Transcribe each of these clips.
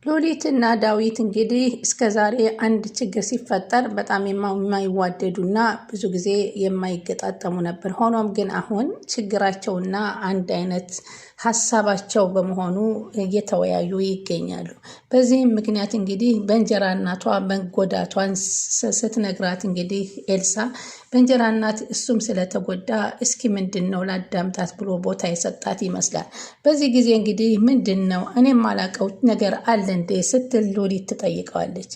ሉሊትና ዳዊት እንግዲህ እስከዛሬ አንድ ችግር ሲፈጠር በጣም የማይዋደዱና ብዙ ጊዜ የማይገጣጠሙ ነበር። ሆኖም ግን አሁን ችግራቸውና አንድ አይነት ሀሳባቸው በመሆኑ እየተወያዩ ይገኛሉ። በዚህም ምክንያት እንግዲህ በእንጀራ እናቷ መጎዳቷን ስትነግራት እንግዲህ ኤልሳ በእንጀራ እናት እሱም ስለተጎዳ እስኪ ምንድን ነው ላዳምጣት ብሎ ቦታ የሰጣት ይመስላል። በዚህ ጊዜ እንግዲህ ምንድን ነው እኔም አላውቀው ነገር አለ እንዴ ስትል ሉሊት ትጠይቀዋለች።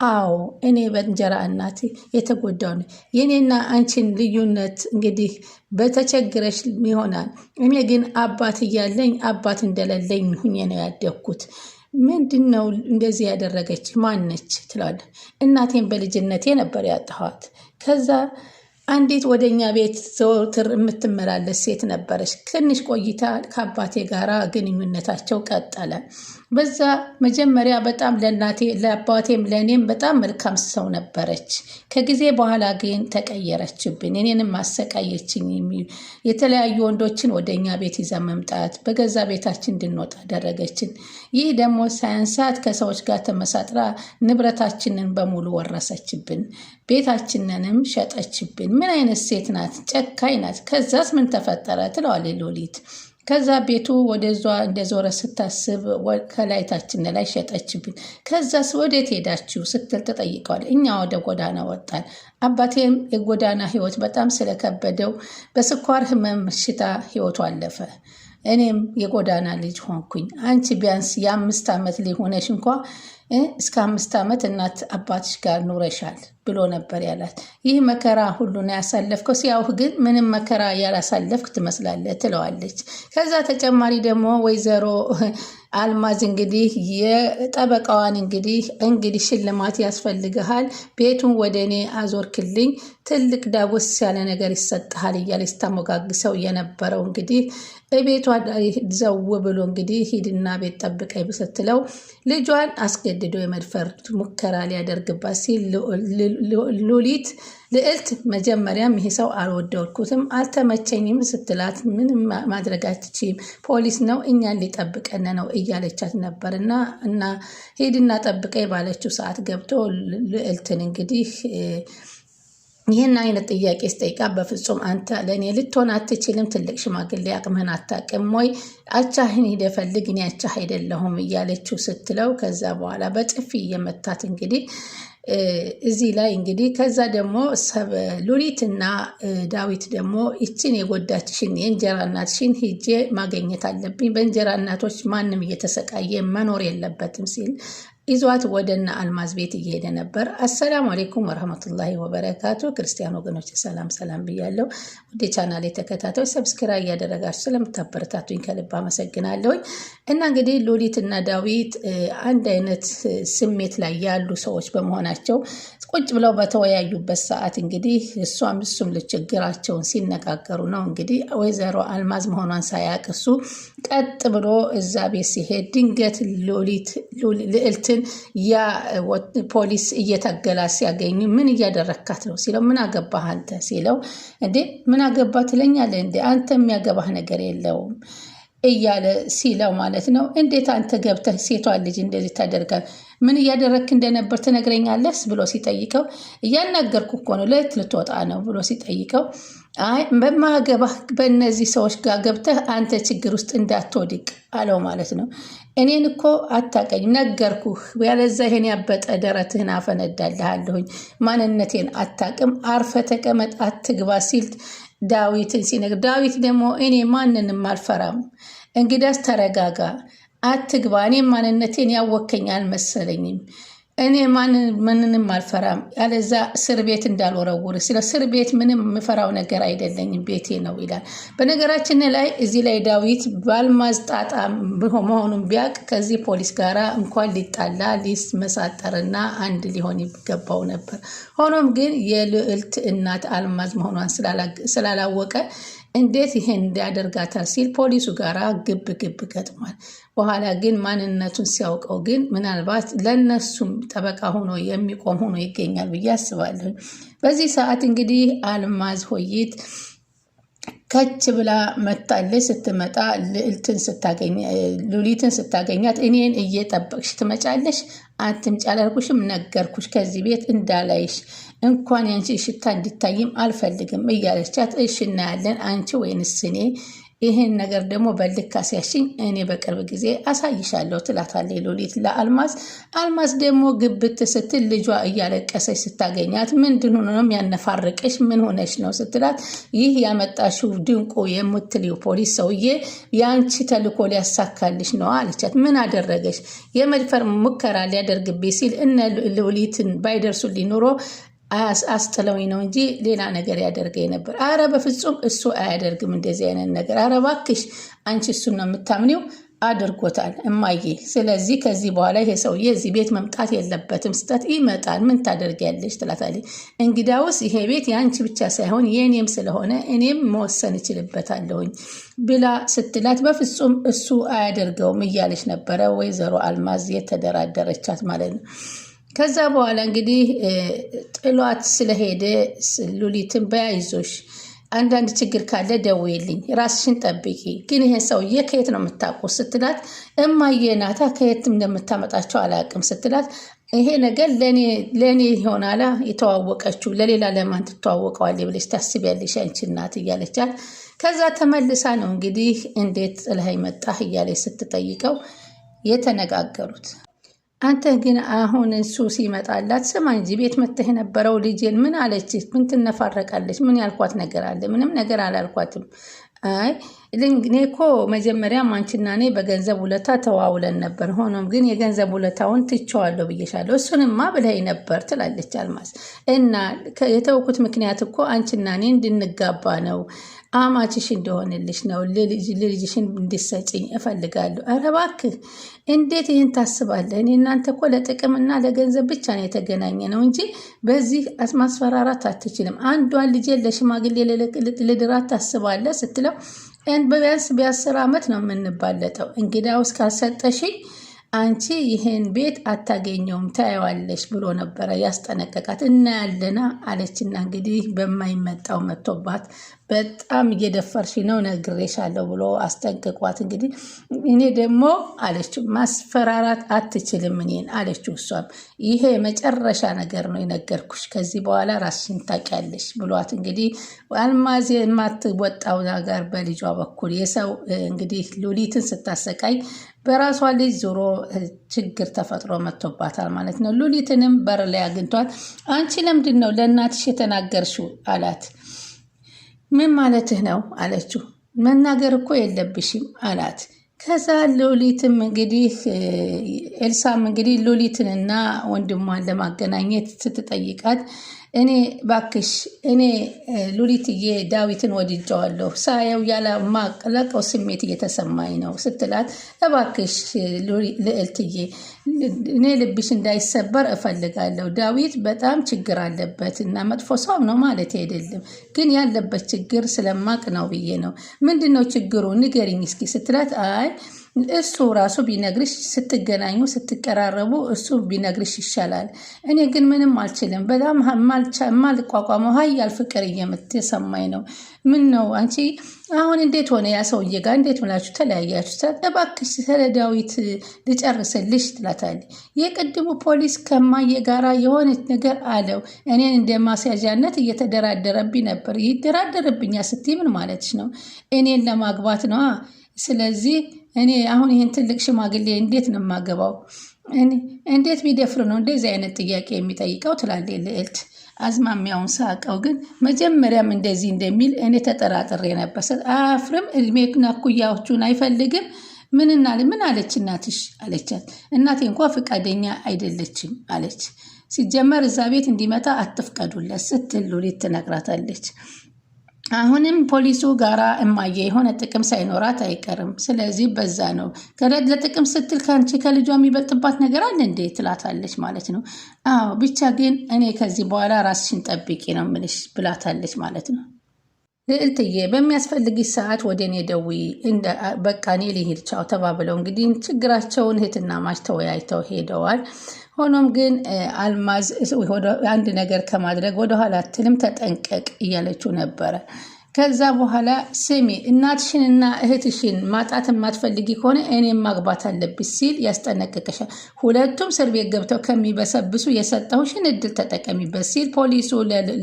አዎ እኔ በእንጀራ እናት የተጎዳው ነው። የኔና አንቺን ልዩነት እንግዲህ በተቸግረሽ ይሆናል። እኔ ግን አባት እያለኝ አባት እንደሌለኝ ሁኜ ነው ያደግኩት። ምንድን ነው እንደዚህ ያደረገች ማነች ትላለች። እናቴን በልጅነቴ ነበር ያጣኋት። ከዛ አንዲት ወደኛ ቤት ዘወትር የምትመላለስ ሴት ነበረች። ትንሽ ቆይታ ከአባቴ ጋር ግንኙነታቸው ቀጠለ። በዛ መጀመሪያ በጣም ለእናቴ ለአባቴም ለእኔም በጣም መልካም ሰው ነበረች። ከጊዜ በኋላ ግን ተቀየረችብን። እኔንም ማሰቃየችኝ። የተለያዩ ወንዶችን ወደኛ ቤት ይዛ መምጣት፣ በገዛ ቤታችን እንድንወጣ አደረገችን። ይህ ደግሞ ሳያንሳት ከሰዎች ጋር ተመሳጥራ ንብረታችንን በሙሉ ወረሰችብን። ቤታችንንም ሸጠችብን። ምን አይነት ሴት ናት? ጨካኝ ናት። ከዛስ ምን ተፈጠረ ትለዋለች ሉሊት። ከዛ ቤቱ ወደዛ እንደዞረ ስታስብ ከላይታችን ላይ ሸጠችብን። ከዛስ ወዴት ሄዳችሁ ስትል ተጠይቀዋል። እኛ ወደ ጎዳና ወጣን። አባቴም የጎዳና ህይወት በጣም ስለከበደው በስኳር ህመም በሽታ ህይወቱ አለፈ። እኔም የጎዳና ልጅ ሆንኩኝ። አንቺ ቢያንስ የ5 ዓመት ልጅ ሆነሽ እንኳ እስከ 5 ዓመት እናት አባትሽ ጋር ኑረሻል ብሎ ነበር ያላት። ይህ መከራ ሁሉን ያሳለፍከው ሲያውህ ግን ምንም መከራ ያላሳለፍክ ትመስላለህ ትለዋለች። ከዛ ተጨማሪ ደግሞ ወይዘሮ አልማዝ እንግዲህ የጠበቃዋን እንግዲህ ሽልማት ያስፈልግሃል፣ ቤቱን ወደ እኔ አዞርክልኝ፣ ትልቅ ዳጎስ ያለ ነገር ይሰጥሃል እያለች ስታሞጋግሰው የነበረው እንግዲህ ቤቷ ዘው ብሎ እንግዲህ ሂድና ቤት ጠብቀኝ ስትለው ልጇን አስገድዶ የመድፈር ሙከራ ሊያደርግባት ሲል ሉሊት ልዕልት መጀመሪያም ይሄ ሰው አልወደድኩትም አልተመቸኝም ስትላት ምንም ማድረግ አትችይም፣ ፖሊስ ነው እኛን ሊጠብቀን ነው እያለቻት ነበር። እና ሂድና ጠብቀኝ ባለችው ሰዓት ገብቶ ልዕልትን እንግዲህ ይህን አይነት ጥያቄ ስጠይቃ በፍጹም አንተ ለእኔ ልትሆን አትችልም፣ ትልቅ ሽማግሌ አቅምህን አታውቅም ወይ? አቻህን ሂደህ ፈልግ፣ እኔ አቻህ አይደለሁም እያለችው ስትለው ከዛ በኋላ በጥፊ እየመታት እንግዲህ እዚህ ላይ እንግዲህ ከዛ ደግሞ ሉሊትና ዳዊት ደግሞ ይችን የጎዳችሽን የእንጀራ እናትሽን ሂጄ ማገኘት አለብኝ፣ በእንጀራ እናቶች ማንም እየተሰቃየ መኖር የለበትም ሲል ይዟት ወደና አልማዝ ቤት እየሄደ ነበር። አሰላሙ አለይኩም ወረህመቱላሂ ወበረካቱ። ክርስቲያን ወገኖች ሰላም ብያለሁ። ወደ ቻናሌ ተከታታዮች ሰብስክራይብ እያደረጋችሁ ስለምታበረታቱኝ ከልብ አመሰግናለሁኝ። እና እንግዲህ ሉሊትና ዳዊት አንድ አይነት ስሜት ላይ ያሉ ሰዎች በመሆናቸው ቁጭ ብለው በተወያዩበት ሰዓት እንግዲህ እሱም ችግራቸውን ሲነጋገሩ ነው። እንግዲህ ወይዘሮ አልማዝ መሆኗን ሳያውቅ እሱ ቀጥ ብሎ እዛ ቤት ሲሄድ ድንገት ልዕልትን ያ ፖሊስ እየታገላ ሲያገኙ ምን እያደረካት ነው ሲለው ምን አገባህ አንተ ሲለው እንዴ ምን አገባህ ትለኛለህ እንዴ አንተ የሚያገባህ ነገር የለውም እያለ ሲለው ማለት ነው። እንዴት አንተ ገብተህ ሴቷን ልጅ እንደዚህ ታደርጋል? ምን እያደረክ እንደነበር ትነግረኛለህ ብሎ ሲጠይቀው እያናገርኩ እኮ ነው ልትወጣ ነው ብሎ ሲጠይቀው አይ በማገባህ በእነዚህ ሰዎች ጋር ገብተህ አንተ ችግር ውስጥ እንዳትወድቅ አለው ማለት ነው። እኔን እኮ አታቀኝም ነገርኩህ፣ ያለዛ ይሄን ያበጠ ደረትህን አፈነዳልሃለሁኝ፣ ማንነቴን አታቅም፣ አርፈ ተቀመጥ አትግባ ሲል ዳዊትን ሲነግር ዳዊት ደግሞ እኔ ማንንም አልፈራም፣ እንግዳስ ተረጋጋ አትግባ፣ እኔ ማንነቴን ያወከኝ አልመሰለኝም፣ እኔ ማንንም አልፈራም፣ ያለዛ እስር ቤት እንዳልወረውር ሲለው እስር ቤት ምንም የምፈራው ነገር አይደለኝም ቤቴ ነው ይላል። በነገራችን ላይ እዚህ ላይ ዳዊት ባልማዝ ጣጣ መሆኑን ቢያቅ ከዚህ ፖሊስ ጋራ እንኳን ሊጣላ ሊመሳጠርና አንድ ሊሆን ይገባው ነበር። ሆኖም ግን የልዕልት እናት አልማዝ መሆኗን ስላላወቀ እንዴት ይሄን እንዲያደርጋታል ሲል ፖሊሱ ጋራ ግብ ገጥሟል። በኋላ ግን ማንነቱን ሲያውቀው ግን ምናልባት ለነሱም ጠበቃ ሆኖ የሚቆም ሆኖ ይገኛል ብዬ አስባለሁ። በዚህ ሰዓት እንግዲህ አልማዝ ሆይት ከች ብላ መጣለች። ስትመጣ ሉሊትን ስታገኛት እኔን እየጠበቅሽ ትመጫለሽ? አትምጪ አላልኩሽም? ነገርኩሽ ከዚህ ቤት እንዳላይሽ እንኳን ያንቺ ሽታ እንዲታይም አልፈልግም እያለቻት፣ እሺ እናያለን አንቺ ወይንስ እኔ? ይህን ነገር ደግሞ በልክ አስያሽኝ እኔ በቅርብ ጊዜ አሳይሻለሁ ትላታለች ሉሊት ለአልማዝ። አልማዝ ደግሞ ግብት ስትል ልጇ እያለቀሰች ስታገኛት ምንድን ሆኖ ነው ያነፋርቅሽ? ምን ሆነሽ ነው ስትላት፣ ይህ ያመጣሽው ድንቁ የምትልው ፖሊስ ሰውዬ የአንቺ ተልኮ ሊያሳካልሽ ነው አለቻት። ምን አደረገሽ? የመድፈር ሙከራ ሊያደርግብኝ ሲል እነ ሉሊትን ባይደርሱልኝ ኑሮ አስጥለውኝ ነው እንጂ ሌላ ነገር ያደርገኝ ነበር። አረ በፍጹም እሱ አያደርግም እንደዚህ አይነት ነገር። አረ እባክሽ አንቺ እሱን ነው የምታምኒው? አድርጎታል እማዬ። ስለዚህ ከዚህ በኋላ ይሄ ሰውዬ እዚህ ቤት መምጣት የለበትም። ስተት ይመጣል፣ ምን ታደርጊያለሽ ትላታለች። እንግዳውስ ይሄ ቤት የአንቺ ብቻ ሳይሆን የእኔም ስለሆነ እኔም መወሰን እችልበታለሁኝ ብላ ስትላት፣ በፍጹም እሱ አያደርገውም እያለች ነበረ ወይዘሮ አልማዝ የተደራደረቻት ማለት ነው። ከዛ በኋላ እንግዲህ ጥሏት ስለሄደ ሉሊትን በያይዞሽ አንዳንድ ችግር ካለ ደውይልኝ፣ ራስሽን ጠብቂ፣ ግን ይሄ ሰውዬ ከየት ነው የምታውቁት ስትላት፣ እማዬ ናታ ከየትም እንደምታመጣቸው አላውቅም ስትላት፣ ይሄ ነገር ለእኔ ይሆናላ የተዋወቀችው ለሌላ ለማን ትተዋወቀዋል ብለሽ ታስቢያለሽ አንቺ እናት እያለቻት፣ ከዛ ተመልሳ ነው እንግዲህ እንዴት ጥለኸኝ መጣህ እያለች ስትጠይቀው የተነጋገሩት። አንተ ግን አሁን እሱ ሲመጣላት ስማ እንጂ ቤት መተህ የነበረው ልጄን ምን አለች? ምን ትነፋረቃለች? ምን ያልኳት ነገር አለ? ምንም ነገር አላልኳትም። አይ እኔ እኮ መጀመሪያም አንቺና እኔ በገንዘብ ውለታ ተዋውለን ነበር። ሆኖም ግን የገንዘብ ውለታውን ትቼዋለሁ ብዬሻለሁ። እሱንማ ብለኸኝ ነበር ትላለች አልማዝ። እና የተውኩት ምክንያት እኮ አንቺና እኔ እንድንጋባ ነው፣ አማችሽ እንደሆንልሽ ነው፣ ልጅሽን እንድሰጭኝ እፈልጋለሁ። ኧረ እባክህ እንዴት ይህን ታስባለህ? እኔ እናንተ እኮ ለጥቅምና ለገንዘብ ብቻ ነው የተገናኘ ነው እንጂ በዚህ ማስፈራራት አትችልም። አንዷን ልጄን ለሽማግሌ ልድራት ታስባለህ ስትለው፣ ቢያንስ በ10 ዓመት ነው የምንባለጠው። እንግዲያውስ ካልሰጠሽኝ አንቺ ይህን ቤት አታገኘውም ታየዋለሽ ብሎ ነበረ ያስጠነቀቃት። እናያለና አለችና እንግዲህ በማይመጣው መጥቶባት በጣም እየደፈርሽ ነው ነግሬሻለሁ ብሎ አስጠንቅቋት፣ እንግዲህ እኔ ደግሞ አለችው ማስፈራራት አትችልም እኔን አለችው። እሷም ይሄ መጨረሻ ነገር ነው የነገርኩሽ፣ ከዚህ በኋላ ራስሽን ታውቂያለሽ ብሏት እንግዲህ አልማዝ የማትወጣው ነገር በልጇ በኩል የሰው እንግዲህ ሉሊትን ስታሰቃይ በራሷ ልጅ ዞሮ ችግር ተፈጥሮ መጥቶባታል ማለት ነው። ሉሊትንም በር ላይ አግኝቷት አንቺ ለምንድን ነው ለእናትሽ የተናገርሽው አላት። ምን ማለትህ ነው አለችው። መናገር እኮ የለብሽም አላት። ከዛ ሉሊትም እንግዲህ ኤልሳም እንግዲህ ሉሊትንና ወንድሟን ለማገናኘት ስትጠይቃት እኔ ባክሽ እኔ ሉሊትዬ ዳዊትን ወድጀዋለሁ ሳየው ያለማቀለቀው ስሜት እየተሰማኝ ነው ስትላት፣ እባክሽ ልዕልትዬ እኔ ልብሽ እንዳይሰበር እፈልጋለሁ። ዳዊት በጣም ችግር አለበት እና መጥፎ ሰው ነው ማለት አይደለም፣ ግን ያለበት ችግር ስለማቅ ነው ብዬ ነው። ምንድን ነው ችግሩ ንገሪኝ እስኪ ስትላት፣ አይ እሱ ራሱ ቢነግርሽ ስትገናኙ ስትቀራረቡ እሱ ቢነግርሽ ይሻላል። እኔ ግን ምንም አልችልም። በጣም ማልቋቋመው ሀያል ፍቅር እየተሰማኝ ነው። ምን ነው አንቺ አሁን እንዴት ሆነ ያ ሰውዬ ጋር እንዴት ብላችሁ ተለያያችሁ? እባክሽ ስለ ዳዊት ልጨርስልሽ ትላታለች። የቅድሙ ፖሊስ ከማየ ጋራ የሆነች ነገር አለው። እኔን እንደ ማስያዣነት እየተደራደረብኝ ነበር። ይደራደርብኛል ስትይ ምን ማለትሽ ነው? እኔን ለማግባት ነዋ። ስለዚህ እኔ አሁን ይህን ትልቅ ሽማግሌ እንዴት ነው የማገባው? እንዴት ቢደፍር ነው እንደዚህ አይነት ጥያቄ የሚጠይቀው? ትላለች ልዕልት። አዝማሚያውን ሳቀው፣ ግን መጀመሪያም እንደዚህ እንደሚል እኔ ተጠራጥሬ ነበር። አያፍርም? እድሜና እኩያዎቹን አይፈልግም? ምን አለች እናትሽ አለቻት። እናቴ እንኳ ፈቃደኛ አይደለችም አለች። ሲጀመር እዛ ቤት እንዲመጣ አትፍቀዱለት ስትል ሉሊት ትነግራታለች። አሁንም ፖሊሱ ጋራ እማዬ የሆነ ጥቅም ሳይኖራት አይቀርም። ስለዚህ በዛ ነው ለጥቅም ስትል ከአንቺ ከልጇ የሚበልጥባት ነገር አለ እንዴ ትላታለች ማለት ነው። አዎ ብቻ ግን እኔ ከዚህ በኋላ ራስሽን ጠብቂ ነው የምልሽ ብላታለች ማለት ነው። ልዕልትዬ በሚያስፈልግሽ ሰዓት ወደ እኔ ደውዪ፣ በቃ እኔ ልሂድ ቻው ተባብለው እንግዲህ ችግራቸውን እህትና ማች ተወያይተው ሄደዋል። ሆኖም ግን አልማዝ አንድ ነገር ከማድረግ ወደኋላ አትልም፣ ተጠንቀቅ እያለችው ነበረ። ከዛ በኋላ ስሜ እናትሽንና እህትሽን ማጣት የማትፈልጊ ከሆነ እኔም ማግባት አለብሽ ሲል ያስጠነቅቅሻል። ሁለቱም እስር ቤት ገብተው ከሚበሰብሱ የሰጠሁሽን እድል ተጠቀሚበት ሲል ፖሊሱ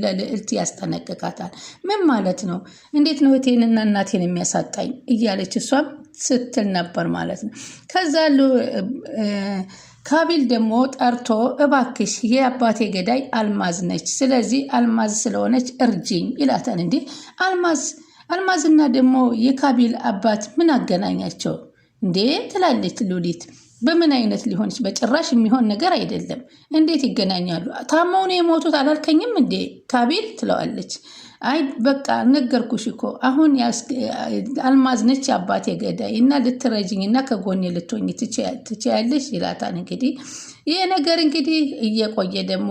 ለልዕልት ያስጠነቅቃታል። ምን ማለት ነው? እንዴት ነው እህቴንና እናቴን የሚያሳጣኝ? እያለች እሷም ስትል ነበር ማለት ነው። ከዛ ካቢል ደግሞ ጠርቶ እባክሽ የአባቴ ገዳይ አልማዝ ነች፣ ስለዚህ አልማዝ ስለሆነች እርጅኝ ይላታል። እንዴ አልማዝና ደግሞ የካቢል አባት ምን አገናኛቸው እንዴ ትላለች ሉሊት። በምን አይነት ሊሆንች? በጭራሽ የሚሆን ነገር አይደለም። እንዴት ይገናኛሉ? ታመው ነው የሞቱት አላልከኝም እንዴ ካቢል ትለዋለች። አይ በቃ ነገርኩሽ እኮ አሁን አልማዝ ነች አባቴ ገዳይ እና ልትረጅኝ እና ከጎኔ ልትሆኝ ትችያለሽ ይላታል። እንግዲህ ይህ ነገር እንግዲህ እየቆየ ደግሞ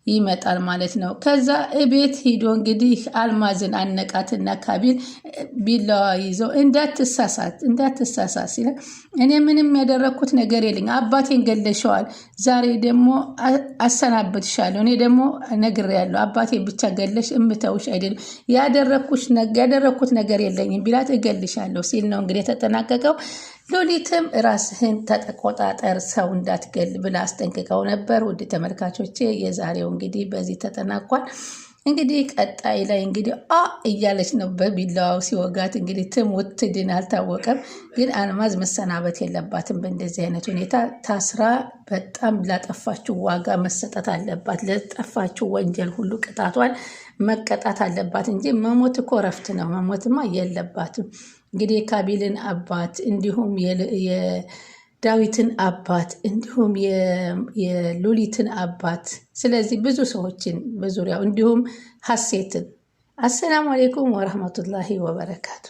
ይመጣል ማለት ነው። ከዛ እቤት ሂዶ እንግዲህ አልማዝን አነቃትና ካቢል ቢላዋ ይዘው እንዳትሳሳት ሲለ እኔ ምንም ያደረግኩት ነገር የለኝ፣ አባቴን ገለሸዋል፣ ዛሬ ደግሞ አሰናብትሻለሁ፣ እኔ ደግሞ ነግሬያለሁ፣ አባቴን ብቻ ገለሽ እምተውሽ አይደለም፣ ያደረግኩት ነገር የለኝም ቢላት እገልሻለሁ ሲል ነው እንግዲህ የተጠናቀቀው። ሉሊትም ራስህን ተቆጣጠር ሰው እንዳትገል ብላ አስጠንቅቀው ነበር። ውድ ተመልካቾቼ የዛሬው እንግዲህ በዚህ ተጠናቋል። እንግዲህ ቀጣይ ላይ እንግዲህ እያለች ነው በቢላዋው ሲወጋት። እንግዲህ ትሙት ትድን አልታወቀም፣ ግን አልማዝ መሰናበት የለባትም። በእንደዚህ አይነት ሁኔታ ታስራ በጣም ላጠፋችው ዋጋ መሰጠት አለባት። ለጠፋችው ወንጀል ሁሉ ቅጣቷን መቀጣት አለባት እንጂ መሞት እኮ እረፍት ነው። መሞትማ የለባትም። እንግዲህ የካቢልን አባት እንዲሁም የዳዊትን አባት እንዲሁም የሉሊትን አባት፣ ስለዚህ ብዙ ሰዎችን በዙሪያው እንዲሁም ሀሴትን። አሰላሙ አሌይኩም ወረህመቱላሂ ወበረካቱ።